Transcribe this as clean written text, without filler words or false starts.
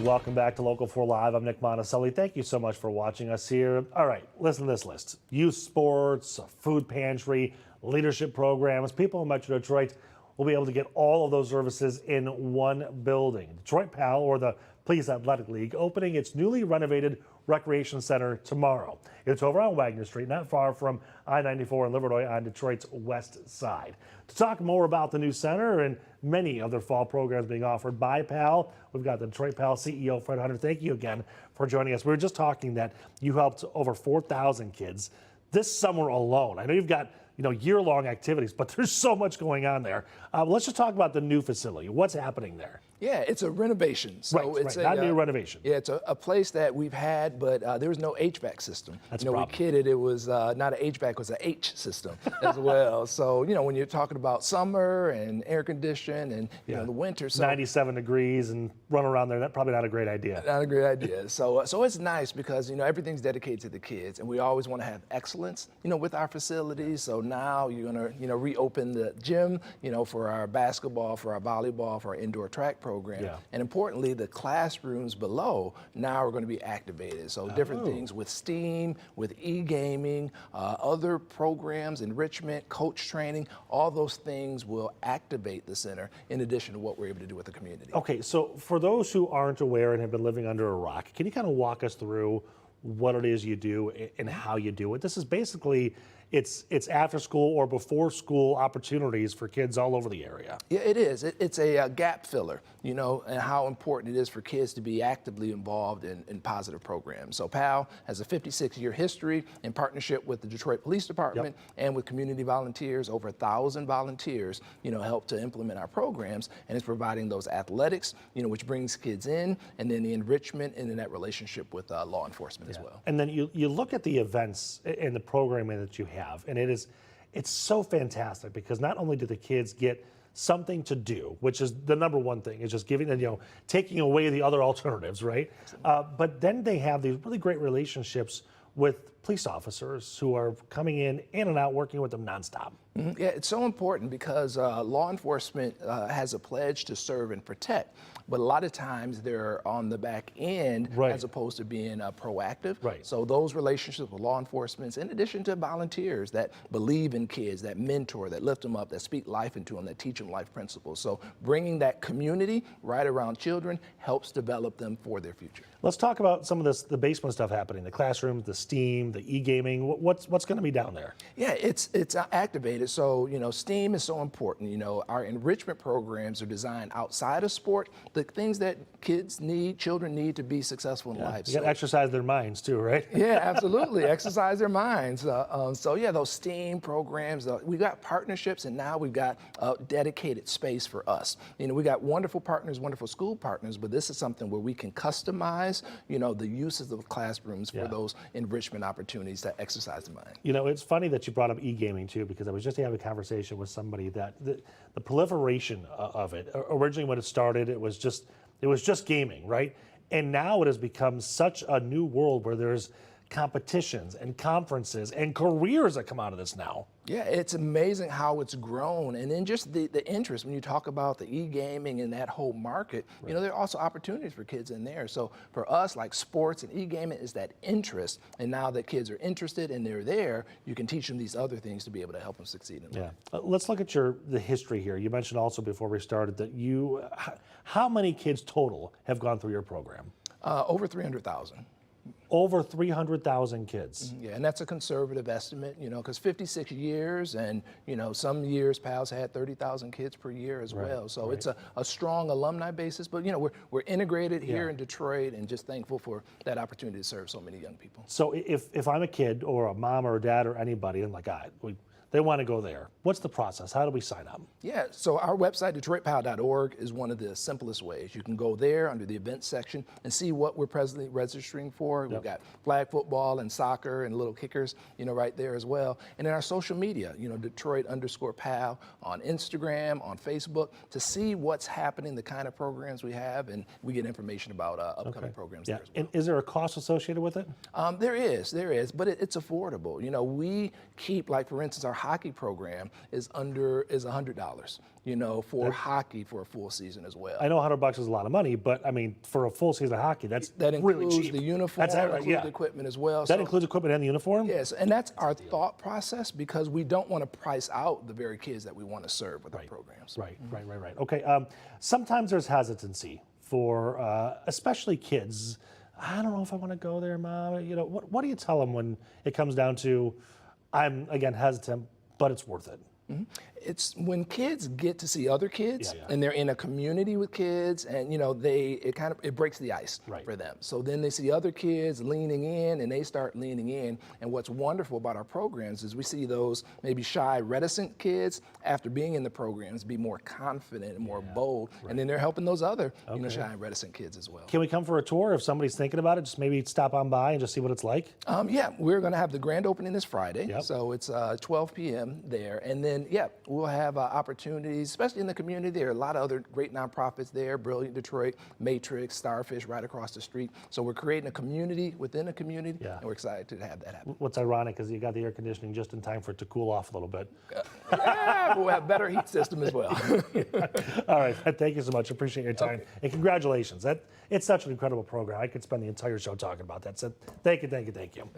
Welcome back to Local 4 Live. I'm Nick Monticelli. Thank you so much for watching us here. All right, listen to this list. Youth sports, a food pantry, leadership programs. People in Metro Detroit will be able to get all of those services in one building. Detroit PAL, or the Police Athletic League, opening its newly renovated recreation center tomorrow. It's over on Wagner Street, not far from I-94 and Livernois on Detroit's west side. To talk more about the new center and many other fall programs being offered by PAL, we've got the Detroit PAL CEO, Fred Hunter. Thank you again for joining us. We were just talking that you helped over 4,000 kids this summer alone. I know you've got year-long activities, but there's so much going on there. Let's just talk about the new facility. What's happening there? Yeah, it's a renovation. So it's not a new renovation. Yeah, it's a place that we've had, but there was no HVAC system. That's we kidded, it was not an HVAC, it was an H system as well. So, when you're talking about summer and air condition and the winter. So 97 degrees and run around there, that's probably not a great idea. Not a great idea. So it's nice because, everything's dedicated to the kids, and we always want to have excellence, with our facilities. So now you're going to, reopen the gym, for our basketball, for our volleyball, for our indoor track program. Yeah. And importantly, the classrooms below now are going to be activated. So different things with STEAM, with e-gaming, other programs, enrichment, coach training, all those things will activate the center in addition to what we're able to do with the community. Okay, so for those who aren't aware and have been living under a rock, can you kind of walk us through what it is you do and how you do it? This is basically, it's after school or before school opportunities for kids all over the area. Yeah, it is. It's a gap filler, and how important it is for kids to be actively involved in positive programs. So PAL has a 56-year history in partnership with the Detroit Police Department and with community volunteers. Over 1,000 volunteers, help to implement our programs, and it's providing those athletics, which brings kids in, and then the enrichment and then that relationship with law enforcement as well. And then you look at the events and the programming that you have, and it's so fantastic because not only do the kids get something to do, which is the number one thing, is just giving them, taking away the other alternatives, right? But then they have these really great relationships with police officers who are coming in and out, working with them nonstop. Mm-hmm. Yeah, it's so important because law enforcement has a pledge to serve and protect, but a lot of times they're on the back end as opposed to being proactive. Right. So those relationships with law enforcement, in addition to volunteers that believe in kids, that mentor, that lift them up, that speak life into them, that teach them life principles. So bringing that community right around children helps develop them for their future. Let's talk about some of the basement stuff happening, the classrooms, the STEAM, the e-gaming. What's going to be down there? Yeah, it's activated. So, STEAM is so important. Our enrichment programs are designed outside of sport, the things that kids need, children need to be successful in life. You got to exercise their minds too, right? Yeah, absolutely. Exercise their minds. So yeah, those STEAM programs, we've got partnerships, and now we've got a dedicated space for us. We got wonderful partners, wonderful school partners, but this is something where we can customize, the uses of classrooms for those enrichment opportunities that exercise the mind. It's funny that you brought up e-gaming too, because I was just having a conversation with somebody that the proliferation of it, originally when it started, it was just gaming, right? And now it has become such a new world where there's competitions and conferences and careers that come out of this now. Yeah, it's amazing how it's grown. And then just the interest, when you talk about the e-gaming and that whole market, there are also opportunities for kids in there. So for us, like sports and e-gaming is that interest. And now that kids are interested and they're there, you can teach them these other things to be able to help them succeed in life. Let's look at the history here. You mentioned also before we started that how many kids total have gone through your program? Over 300,000. Over 300,000 kids. Yeah, and that's a conservative estimate, because 56 years, and some years PAL's had 30,000 kids per year as well. So it's a strong alumni basis, but we're integrated here in Detroit, and just thankful for that opportunity to serve so many young people. So if I'm a kid or a mom or a dad or anybody, and they want to go there, what's the process? How do we sign up? Yeah, so our website, DetroitPAL.org, is one of the simplest ways. You can go there under the events section and see what we're presently registering for. We've got flag football and soccer and little kickers, right there as well. And then our social media, Detroit_PAL on Instagram, on Facebook, to see what's happening, the kind of programs we have, and we get information about upcoming programs there as well. And is there a cost associated with it? There is, but it's affordable. We keep, like for instance, our hockey program is $100, you know, for hockey for a full season as well. I know $100 is a lot of money, but I mean, for a full season of hockey, that's That really includes cheap. the uniform, That's right, includes the equipment as well. That includes equipment and the uniform? Yes, and that's our thought process because we don't want to price out the very kids that we want to serve with our programs. Right. Okay, sometimes there's hesitancy for especially kids. I don't know if I want to go there, Mom. You know, what do you tell them when it comes down to, I'm, again, hesitant, but it's worth it? It's when kids get to see other kids and they're in a community with kids, and you know it breaks the ice for them. So then they see other kids leaning in, and they start leaning in. And what's wonderful about our programs is we see those maybe shy, reticent kids after being in the programs be more confident and more bold, and then they're helping those other you know, shy and reticent kids as well. Can we come for a tour if somebody's thinking about it? Just maybe stop on by and just see what it's like. Yeah, we're going to have the grand opening this Friday, so it's 12 p.m. there, and then we'll have opportunities, especially in the community. There are a lot of other great nonprofits there, Brilliant Detroit, Matrix, Starfish right across the street. So we're creating a community within a community, and we're excited to have that happen. What's ironic is you got the air conditioning just in time for it to cool off a little bit. We'll have better heat system as well. All right, thank you so much. Appreciate your time. And congratulations. It's such an incredible program. I could spend the entire show talking about that. So thank you. Thank you.